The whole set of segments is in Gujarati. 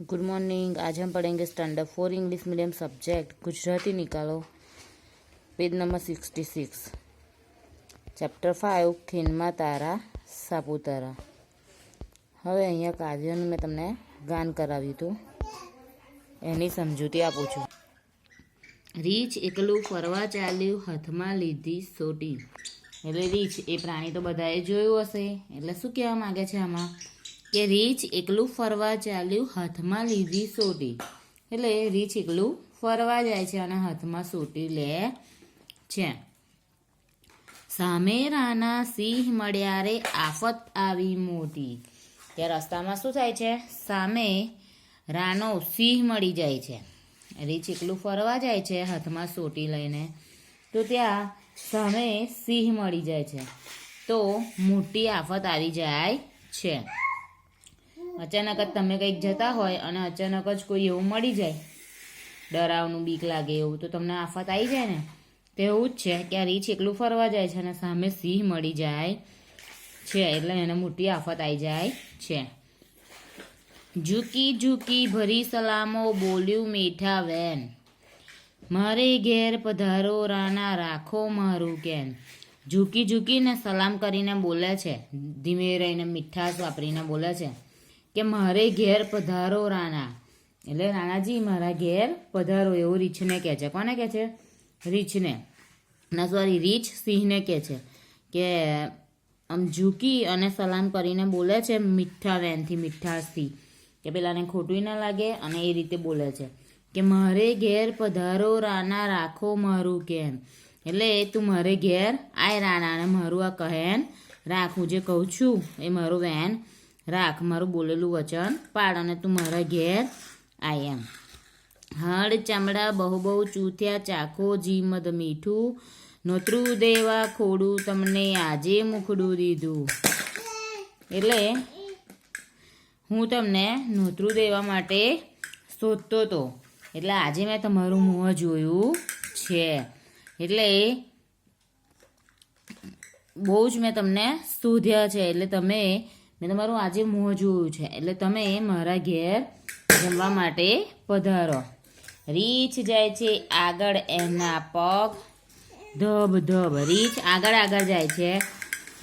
Good morning. आज हम पढ़ेंगे standard 4 English medium subject Gujarati निकालो, पेज नंबर 66, चैप्टर 5 खीणમાં તારા સાપુતારા। હવે અહીંયા કાર્યનું મેં તમને ગાન કરાવ્યું હતું, એની સમજૂતી આપું છું। રીંછ એકલું ફરવા ચાલ્યું, હાથમાં લીધી સોટી। એટલે રીંછ એ પ્રાણી તો બધાએ જોયું હશે, એટલે શું કહેવા માંગે છે આમાં કે રીંછ એકલું ફરવા ચાલ્યું, હાથમાં લીધી સોટી। એટલે રીંછ એકલું ફરવા જાય છે અને હાથમાં સોટી લે છે। સામે રાના સિંહ મળ્યા રે, આફત આવી મોટી। ત્યાં રસ્તામાં શું થાય છે? સામે રાનો સિંહ મળી જાય છે। રીંછ એકલું ફરવા જાય છે હાથમાં સોટી લઈને, તો ત્યાં સામે સિંહ મળી જાય છે, તો મોટી આફત આવી જાય છે। અચાનક જ તમે કંઈક જતા હોય અને અચાનક જ કોઈ એવું મળી જાય, ડરાવનું બીક લાગે એવું, તો તમને આફત આવી જાય ને। તો એવું જ છે કે આ રીંછ એકલું ફરવા જાય છે અને સામે સિંહ મળી જાય છે, એટલે એને મોટી આફત આવી જાય છે। ઝૂકી ઝૂકી ભરી સલામો, બોલ્યું મીઠા વેન, મારે ઘેર પધારો રાના, રાખો મારું કેન। ઝૂકી ઝૂકીને સલામ કરીને બોલે છે, ધીમે રહીને મીઠાશ વાપરીને બોલે છે કે મારે ઘેર પધારો રાના, એટલે રાણાજી મારા ઘેર પધારો, એવું રીંછને કહે છે। કોને કહે છે? રીંછને, ના સોરી, રીંછ સિંહને કહે છે કે આમ ઝૂકી અને સલામ કરીને બોલે છે મીઠા વેનથી, મીઠાશથી, કે પેલાને ખોટું ના લાગે, અને એ રીતે બોલે છે કે મારે ઘેર પધારો રાના, રાખો મારું કેન। એટલે તું મારે ઘેર આય રાણા, અને મારું આ કહેન રાખ, હું જે કહું છું એ મારું વેન રાખ, મારું બોલેલું વચન પાડ, અને તું મારા ઘેર આય એમ। હાડ ચામડા બહુ બહુ ચૂથ્યા, ચાખો જી મધ મીઠું, નોતરું દેવા ખોડું તમને આજે મુખડું દીધું। એટલે હું તમને નોતરું દેવા માટે શોધતો હતો, એટલે આજે મેં તમારું મોં જોયું છે, એટલે બહુ જ મેં તમને શોધ્યા છે, એટલે મેં તમારું આજે મોં જોયું છે, એટલે તમે મારા ઘેર જમવા માટે પધારો। રીંછ જાય છે આગળ, એના પગ ધબ ધબ, રીંછ આગળ આગળ જાય છે,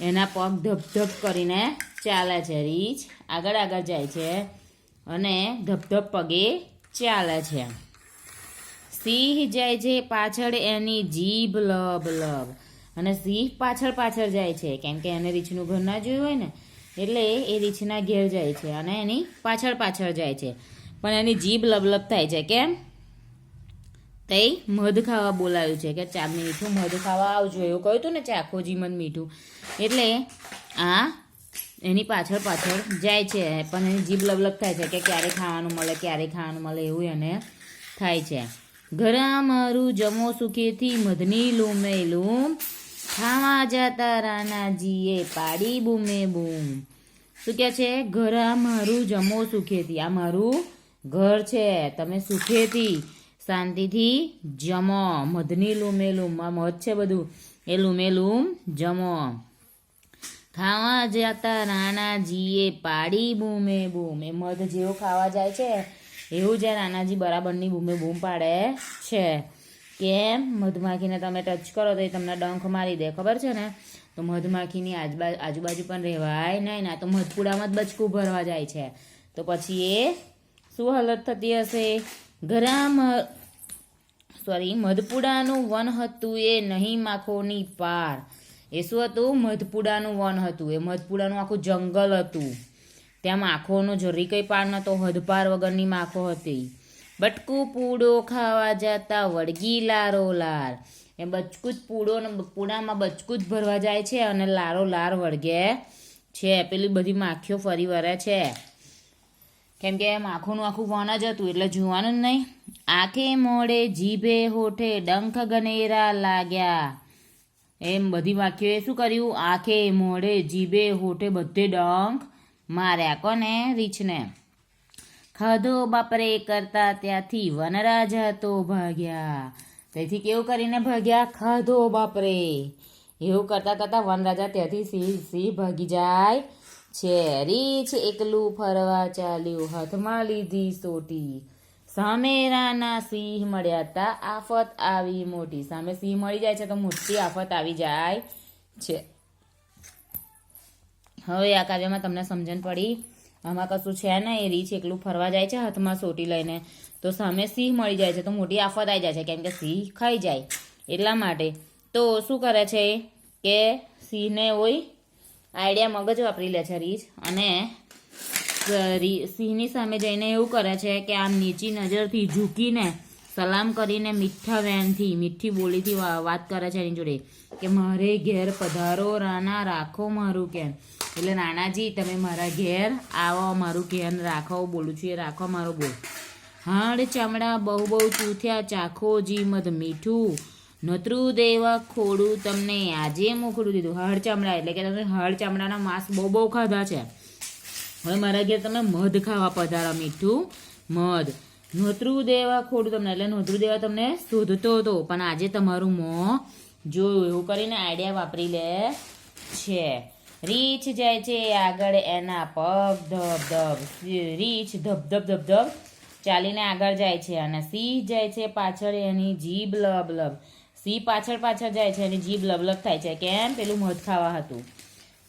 એના પગ ધબ ધબ કરીને ચાલે છે। રીંછ આગળ આગળ જાય છે અને ધબ ધબ પગે ચાલે છે। સિંહ જાય છે પાછળ, એની જીભ લબ લબ, અને સિંહ પાછળ પાછળ જાય છે, કેમ કે એને રીંછનું ઘર ના જોયું હોય ને, એટલે એ રીંછના ઘેર જાય છે અને એની પાછળ પાછળ જાય છે, પણ એની જીભ લબલબ થાય છે। કેમ? તે મધ ખાવા બોલાવ્યું છે કે ચા મીઠું મધ ખાવા આવજો, એવું કહ્યું હતું ને, ચાખો જી મધ મીઠું, એટલે આ એની પાછળ પાછળ જાય છે, પણ એની જીભ લબલબ થાય છે કે ક્યારે ખાવાનું મળે, ક્યારે ખાવાનું મળે, એવું એને થાય છે। ઘરા મારું જમો સુખેથી, મધની લૂમે લૂમ, ખાવા જતા રાનાજીએ પાડી બૂમે બૂમ। શું કહે છે? ઘરા મારું જમો સુખેથી, આ મારું ઘર છે, તમે સુખેથી શાંતિથી જમો, મધની લૂમે લૂમ, આ મધ છે બધું, એ લૂમે લૂમ જમો, ખાવા જતા રાણાજીએ પાડી બૂમે બૂમ, એ મધ જેવું ખાવા જાય છે એવું જ રાણાજી બરાબરની બૂમે બૂમ પાડે છે। કેમ? મધમાખીને તમે ટચ કરો તો એ તમને ડંખ મારી દે, ખબર છે ને? તો મધમાખીની આજુબાજુ પણ રહેવાય નહીં, ના તો મધપુડામાં જ બચકું ભરવા જાય છે, તો પછી એ શું હાલત થતી હશે? મધપુડાનું વન હતું એ નહીં માખોની પાર, એ શું હતું? મધપુડાનું વન હતું, એ મધપુડાનું આખું જંગલ હતું, ત્યાં માખોનો જરી કંઈ પાર નહોતો, હદપાર વગરની માખો હતી। બટકું પૂડો ખાવા જતા, વળગી લારો લાર, એ બચકું જ પૂડામાં બચકું જ ભરવા જાય છે અને લારો લાર વળગે છે, પેલી બધી માખીઓ ફરી વળે છે, કેમ કે માખોનું આખું વન જ હતું એટલે જોવાનું જ નહીં। આંખે મોડે જીભે હોઠે, ડંખ ગનેરા લાગ્યા, એમ બધી માખીઓએ શું કર્યું? આંખે મોઢે જીભે હોઠે બધે ડંખ માર્યા। કોને? રીંછને। ખાધો બાપરે કરતા ત્યાંથી, વનરાજા તો ભાગ્યા, તેથી કેવું કરીને ભાગ્યા? ખાધો બાપરે, એવું કરતાં કરતાં વનરાજા ત્યાંથી સિંહ ભાગી જાય છે. રીંછ એકલું ફરવા ચાલ્યું, હાથમાં લીધી સોટી. સામે રાના સિંહ મળ્યા તા, આફત આવી મોટી. સામે સિંહ મળી જાય છે તો મોટી આફત આવી જાય છે. હવે આ કાવ્યમાં તમને સમજણ પડી? આમાં કશું છે ને, એ રીંછ એકલું ફરવા જાય છે હાથમાં સોટી લઈને, તો સામે સિંહ મળી જાય છે તો મોટી આફત આવી જાય છે, કેમ કે સિંહ ખાઈ જાય એટલા માટે. તો શું કરે છે કે સિંહને હોય આઈડિયા મગજ વાપરી લે છે રીંછ, અને સિંહની સામે જઈને એવું કરે છે કે આમ નીચી નજરથી ઝૂકીને સલામ કરીને મીઠા વેણથી, મીઠી બોલીથી વાત કરે છે એની જોડે કે મારે ઘેર પધારો રાણા, રાખો મારું કેન. એટલે નાનાજી તમે મારા ઘેર આવો, મારું ઘેર રાખો, બોલું છું એ રાખો મારો બોલ. હાડ ચામડા બહુ બહુ ચૂથ્યા, ચાખો જી મધ મીઠું, નોતરું દેવા ખોડું તમને આજે મોકળું દીધું. હાડ ચામડા એટલે કે તમે હાડ ચામડાના માંસ બહુ બહુ ખાધા છે, હવે મારા ઘેર તમે મધ ખાવા પધારો, મીઠું મધ. નોતરું દેવા ખોડું તમને, એટલે નોતરું દેવા તમને શોધતો હતો પણ આજે તમારું મોં જોયું. એવું કરીને આઈડિયા વાપરી લે છે. રીંછ જાય છે આગળ, એના પગ ધબ ધબ. રીંછ ધબ ધબ ધબ ધબ ચાલીને આગળ જાય છે, અને સિંહ જાય છે પાછળ, એની જીભ લબ લબ. સિંહ પાછળ પાછળ જાય છે, એની જીભ લબ લબ થાય છે, કેમ? પેલું મધ ખાવા હતું.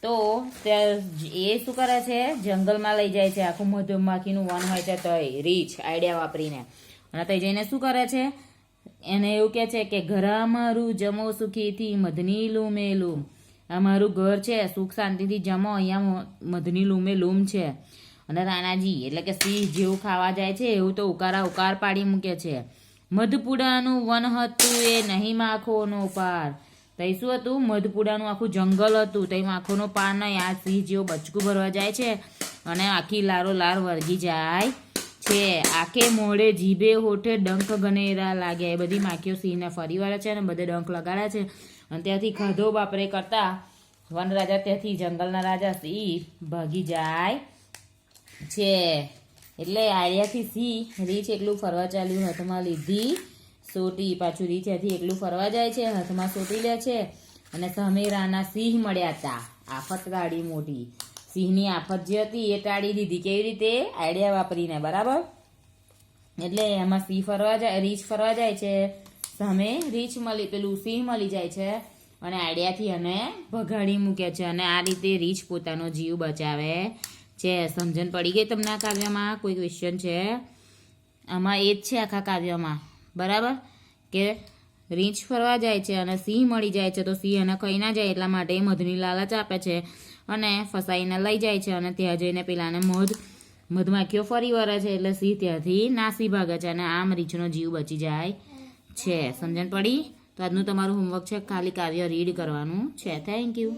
તો એ શું કરે છે, જંગલમાં લઈ જાય છે. આખું મધમાખીનું વન હોય છે તો રીંછ આઈડિયા વાપરીને, અને ત્યાં જઈને શું કરે છે, એને એવું કહે છે કે ઘરા મારું જમો સુખીથી, મધની લૂમે લૂમ. આ મારું ઘર છે, સુખ શાંતિથી જમો, અહીંયા મધની લૂમે લૂમ છે. અને રાણાજી એટલે કે સિંહ જેવું ખાવા જાય છે એવું તો ઉકારા ઉકાર પાડી મૂકે છે. મધપુડાનું વન હતું એ નહીં માખોનો પાર. તઈ શું હતું? મધપુડાનું આખું જંગલ હતું, તઈ આંખોનો પાર નહીં. આ સિંહ જેવો બચકું ભરવા જાય છે અને આખી લારો લાર વળગી જાય છે. આંખે મોઢે જીભે હોઠે ડંખ ગનેરા લાગ્યા. એ બધી માખીઓ સિંહને ફરી વળે છે અને બધે ડંખ લગાડે છે, અને ત્યાંથી ખાધો બાપરે કરતા વનરાજા, ત્યાંથી જંગલના રાજા સિંહ ભાગી જાય છે. એટલે આર્યાથી સિંહ રીંછ એકલું ફરવા ચાલ્યું, હાથમાં લીધી સોટી. પાછું રીંછ ત્યાંથી એકલું ફરવા જાય છે, હાથમાં સોટી લે છે, અને સામે રાના સિંહ મળ્યા હતા, આફત ગાડી મોટી. સિંહની આફત જે હતી એ ટાળી દીધી. કેવી રીતે? આઈડિયા વાપરીને, બરાબર. એટલે એમાં સિંહ ફરવા જાય, રીંછ ફરવા જાય છે, સામે રીંછ પેલું સિંહ મળી જાય છે, અને આઈડિયાથી એને ભગાડી મૂકે છે, અને આ રીતે રીંછ પોતાનો જીવ બચાવે છે. સમજણ પડી ગઈ તમને આ કાવ્યમાં? કોઈ ક્વેશ્ચન છે આમાં? એ જ છે આખા કાવ્યમાં, બરાબર, કે રીંછ ફરવા જાય છે અને સિંહ મળી જાય છે, તો સિંહ એને ખાઈ ના જાય એટલા માટે મધની લાલચ આપે છે અને ફસાઈને લઈ જાય છે, અને ત્યાં જઈને પેલાને મધમાખીઓ ફરી વળે છે, એટલે સિંહ ત્યાંથી નાસી ભાગે છે, અને આમ રીંછનો જીવ બચી જાય છે. સમજણ પડી? તો આજનું તમારું હોમવર્ક છે ખાલી કાવ્ય રીડ કરવાનું છે. Thank you.